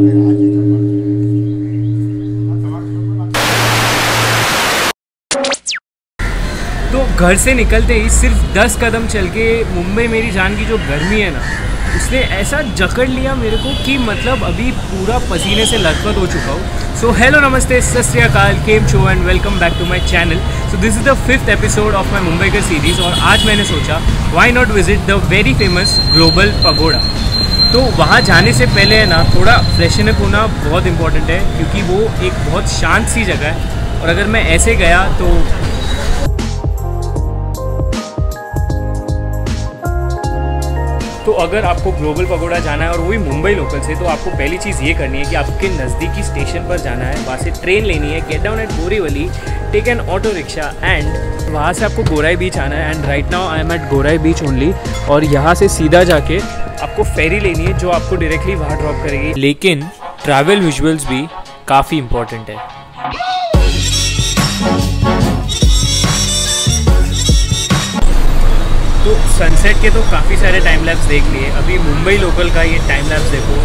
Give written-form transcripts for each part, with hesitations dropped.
तो घर से निकलते ही सिर्फ 10 कदम चल के मुंबई मेरी जान की जो गर्मी है ना, उसने ऐसा जकड़ लिया मेरे को कि मतलब अभी पूरा पसीने से लथपथ हो चुका हूँ। सो हेलो नमस्ते सत श्री अकाल, केम शो and welcome back to my channel. So this is the 5th episode of my Mumbai का सीरीज़ और आज मैंने सोचा why not visit the very famous global pagoda. तो वहाँ जाने से पहले है ना, थोड़ा फ्रेशन अप होना बहुत इंपॉर्टेंट है क्योंकि वो एक बहुत शांत सी जगह है और अगर मैं ऐसे गया तो अगर आपको ग्लोबल पगोड़ा जाना है और वही मुंबई लोकल से, तो आपको पहली चीज़ ये करनी है कि आपके नज़दीकी स्टेशन पर जाना है, वहाँ से ट्रेन लेनी है, get down at Borivali, take an auto rickshaw and वहाँ से आपको गोराई बीच आना है। And right now I am at Gorai beach only और यहाँ से सीधा जाके आपको फेरी लेनी है जो आपको डायरेक्टली वहाँ ड्रॉप करेगी। लेकिन ट्रैवल विजुअल्स भी काफ़ी इम्पोर्टेंट है। तो सनसेट के तो काफ़ी सारे टाइम लैप्स देख लिए, अभी मुंबई लोकल का ये टाइम लैप्स देखो।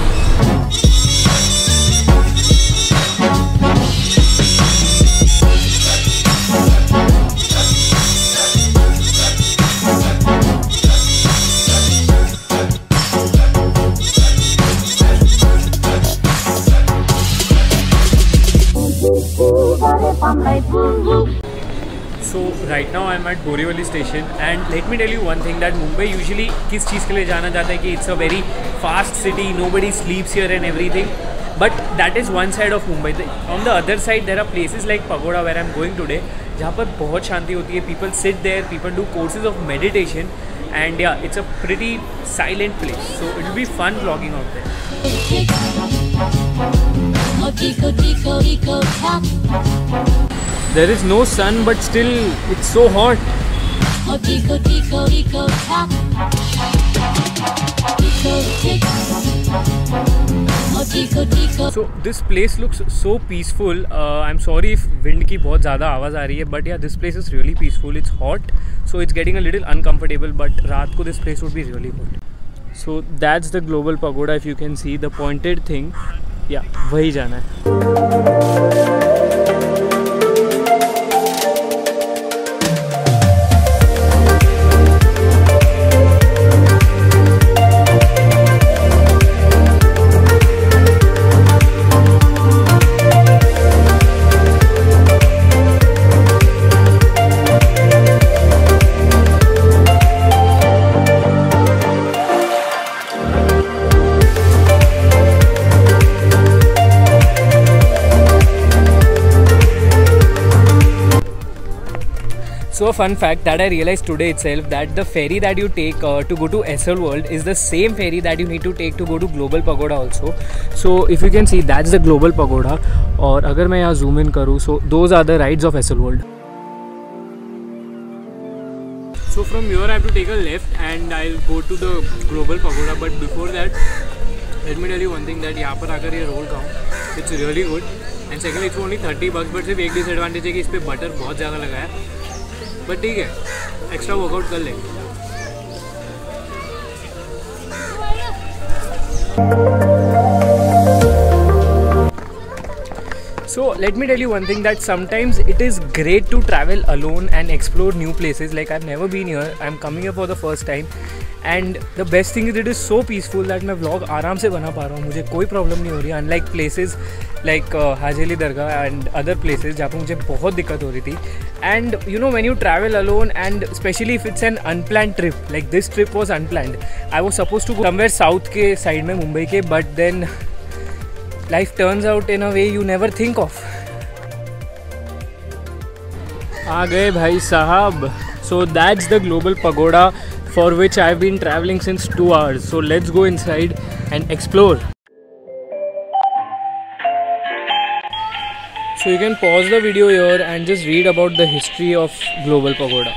So right now I am at Borivali station and let me tell you one thing that Mumbai usually किस चीज़ के लिए जाना जाता है कि it's a very fast city, nobody sleeps here and everything, but that is one side of Mumbai. On the other side there are places like Pagoda where I am going today, जहाँ पर बहुत शांति होती है, people sit there, people do courses of meditation and yeah, it's a pretty silent place, so it will be fun vlogging out there. There is no sun but still it's so hot. So this place looks so peaceful. I'm sorry if wind की बहुत ज़्यादा आवाज़ आ रही है, but yeah, this place is really peaceful. It's hot, so it's getting a little uncomfortable, but रात को this place would be really good. So that's the global pagoda. If you can see the pointed thing, yeah, वही जाना है। So a fun fact that I realized today itself, that the ferry that you take to go to SL World is the same ferry that you need to take to go to Global Pagoda also. So if you can see, that's the Global Pagoda. और अगर मैं यहाँ zoom in करूँ, so those are the rides of SL World. So from here I have to take a left and I'll go to the Global Pagoda. But before that, let me tell you one thing, that यहाँ पर आकर ये role खाओ, it's really good. And secondly, it's only $30, but सिर्फ एक disadvantage है कि इस पर बटर बहुत ज़्यादा लगा है, बट ठीक है, एक्स्ट्रा वर्कआउट कर लेंगे। So let me tell you one thing, that sometimes it is great to travel alone and explore new places. Like I've never been here, I'm coming here for the first time and the best thing is it is so peaceful that मैं vlog आराम से बना पा रहा हूँ, मुझे कोई problem नहीं हो रही है। Unlike places like हाजेली Dargah and other places जहाँ पर मुझे बहुत दिक्कत हो रही थी। And you know, when you travel alone and especially if it's an unplanned trip, like this trip was unplanned. I was supposed to go somewhere south के side में मुंबई के, but then life turns out in a way you never think of. आ गए भाई साहब। So that's the Global Pagoda for which I've been traveling since 2 hours. So let's go inside and explore. So you can pause the video here and just read about the history of Global Pagoda.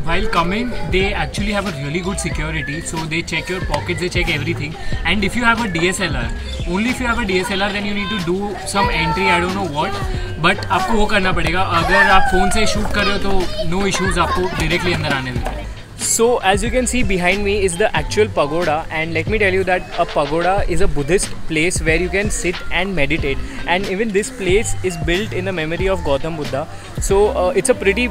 While coming, they actually have a really good security. So they check your pockets, they check everything. And if you have a DSLR, only if you have a DSLR, then you need to do some entry, I don't know what. But आपको वो करना पड़ेगा. अगर आप phone से shoot कर रहे हो तो no issues, आपको directly अंदर आने देते हैं. So as you can see behind me is the actual pagoda, and let me tell you that a pagoda is a Buddhist place where you can sit and meditate, and even this place is built in the memory of Gautam Buddha. So it's a pretty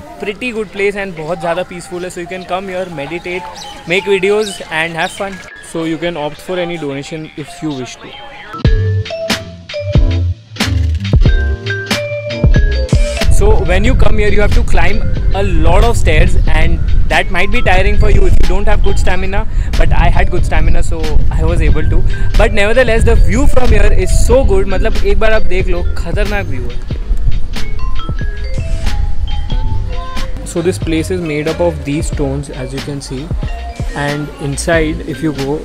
good place and बहुत ज़्यादा peaceful है. So you can come here, meditate, make videos and have fun. So you can opt for any donation if you wish to. So when you come here, you have to climb a lot of stairs, and that might be tiring for you if you don't have good stamina, but I had good stamina, so I was able to. But nevertheless, the view from here is so good. मतलब एक बार आप देख लो, खतरनाक view है. So this place is made up of these stones, as you can see, and inside, if you go,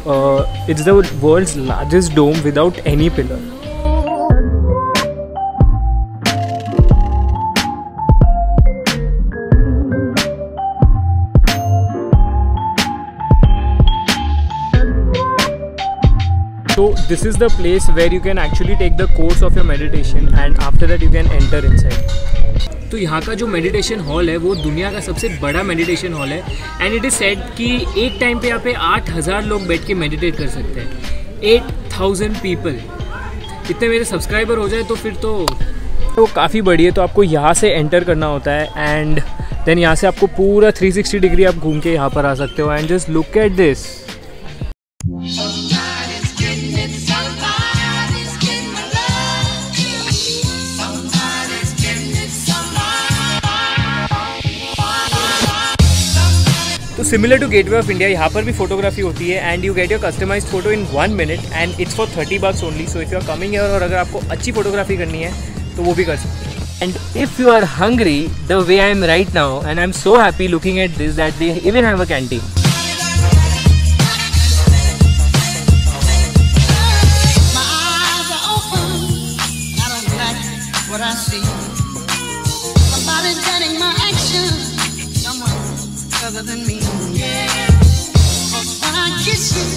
it's the world's largest dome without any pillar. So this is the place where you can actually take the course of your meditation, and after that you can enter inside. तो यहाँ का जो meditation hall है वो दुनिया का सबसे बड़ा मेडिटेशन हॉल है, एंड इट इज़ सेड कि एक टाइम पे यहाँ पे 8000 लोग बैठ के मेडिटेट कर सकते हैं. 8000 पीपल. इतने मेरे सब्सक्राइबर हो जाए तो फिर तो वो काफ़ी बड़ी है. तो आपको यहाँ से एंटर करना होता है, एंड देन यहाँ से आपको पूरा 360 डिग्री आप घूम के यहाँ पर आ सकते हो. And just look at this. तो similar to gateway of India, यहाँ पर भी फोटोग्राफी होती है, and you get your customised photo in 1 minute, and it's for $30 only. So if you are coming here और अगर आपको अच्छी फोटोग्राफी करनी है तो वो भी कर सकते हैं. And if you are hungry the way I am right now, and I am so happy looking at this that they even have a canteen. Other than me, yeah. 'Cause when I kiss you,